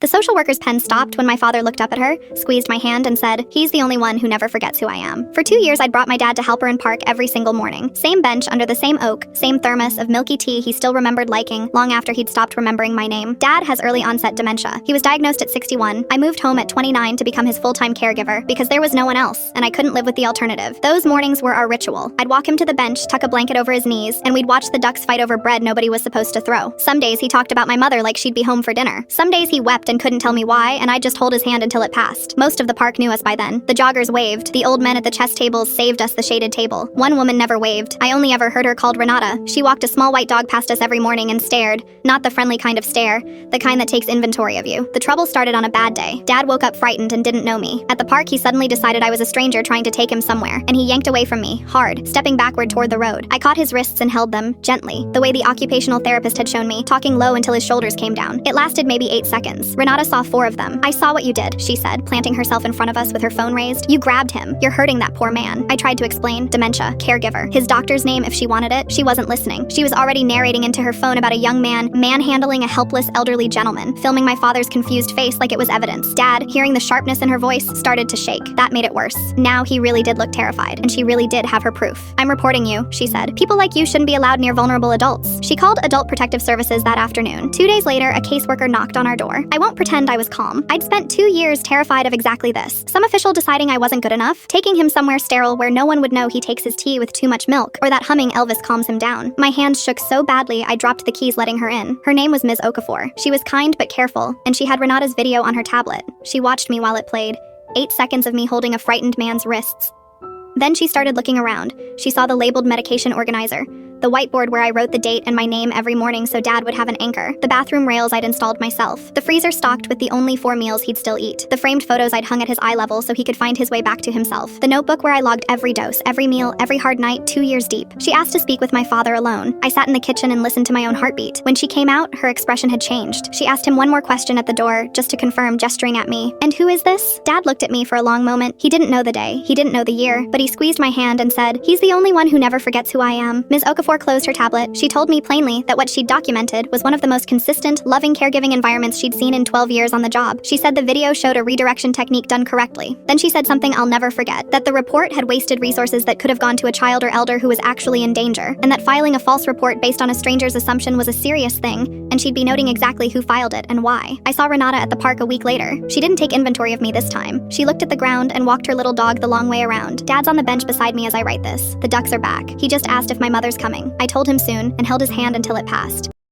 The social worker's pen stopped when my father looked up at her, squeezed my hand, and said, "He's the only one who never forgets who I am." For 2 years, I'd brought my dad to Halperin Park every single morning. Same bench under the same oak, same thermos of milky tea he still remembered liking long after he'd stopped remembering my name. Dad has early onset dementia. He was diagnosed at 61. I moved home at 29 to become his full-time caregiver because there was no one else, and I couldn't live with the alternative. Those mornings were our ritual. I'd walk him to the bench, tuck a blanket over his knees, and we'd watch the ducks fight over bread nobody was supposed to throw. Some days he talked about my mother like she'd be home for dinner. Some days he wept and couldn't tell me why, and I'd just hold his hand until it passed. Most of the park knew us by then. The joggers waved. The old men at the chess tables saved us the shaded table. One woman never waved. I only ever heard her called Renata. She walked a small white dog past us every morning and stared. Not the friendly kind of stare, the kind that takes inventory of you. The trouble started on a bad day. Dad woke up frightened and didn't know me. At the park, he suddenly decided I was a stranger trying to take him somewhere, and he yanked away from me, hard, stepping backward toward the road. I caught his wrists and held them, gently, the way the occupational therapist had shown me, talking low until his shoulders came down. It lasted maybe 8 seconds. Renata saw 4 of them. "I saw what you did," she said, planting herself in front of us with her phone raised. "You grabbed him. You're hurting that poor man." I tried to explain. Dementia. Caregiver. His doctor's name if she wanted it. She wasn't listening. She was already narrating into her phone about a young man manhandling a helpless elderly gentleman, filming my father's confused face like it was evidence. Dad, hearing the sharpness in her voice, started to shake. That made it worse. Now he really did look terrified, and she really did have her proof. "I'm reporting you," she said. "People like you shouldn't be allowed near vulnerable adults." She called Adult Protective Services that afternoon. 2 days later, a caseworker knocked on our door. I won't pretend I was calm. I'd spent 2 years terrified of exactly this. Some official deciding I wasn't good enough, taking him somewhere sterile where no one would know he takes his tea with too much milk, or that humming Elvis calms him down. My hands shook so badly I dropped the keys letting her in. Her name was Ms. Okafor. She was kind but careful, and she had Renata's video on her tablet. She watched me while it played. 8 seconds of me holding a frightened man's wrists. Then she started looking around. She saw the labeled medication organizer, the whiteboard where I wrote the date and my name every morning so Dad would have an anchor, the bathroom rails I'd installed myself, the freezer stocked with the only 4 meals he'd still eat, the framed photos I'd hung at his eye level so he could find his way back to himself, the notebook where I logged every dose, every meal, every hard night, 2 years deep. She asked to speak with my father alone. I sat in the kitchen and listened to my own heartbeat. When she came out, her expression had changed. She asked him one more question at the door, just to confirm, gesturing at me. "And who is this?" Dad looked at me for a long moment. He didn't know the day, he didn't know the year, but he squeezed my hand and said, "He's the only one who never forgets who I am." Ms. Okafor closed her tablet. She told me plainly that what she'd documented was one of the most consistent, loving caregiving environments she'd seen in 12 years on the job. She said the video showed a redirection technique done correctly. Then she said something I'll never forget, that the report had wasted resources that could have gone to a child or elder who was actually in danger, and that filing a false report based on a stranger's assumption was a serious thing, and she'd be noting exactly who filed it and why. I saw Renata at the park a week later. She didn't take inventory of me this time. She looked at the ground and walked her little dog the long way around. Dad's on the bench beside me as I write this. The ducks are back. He just asked if my mother's coming. I told him soon and held his hand until it passed.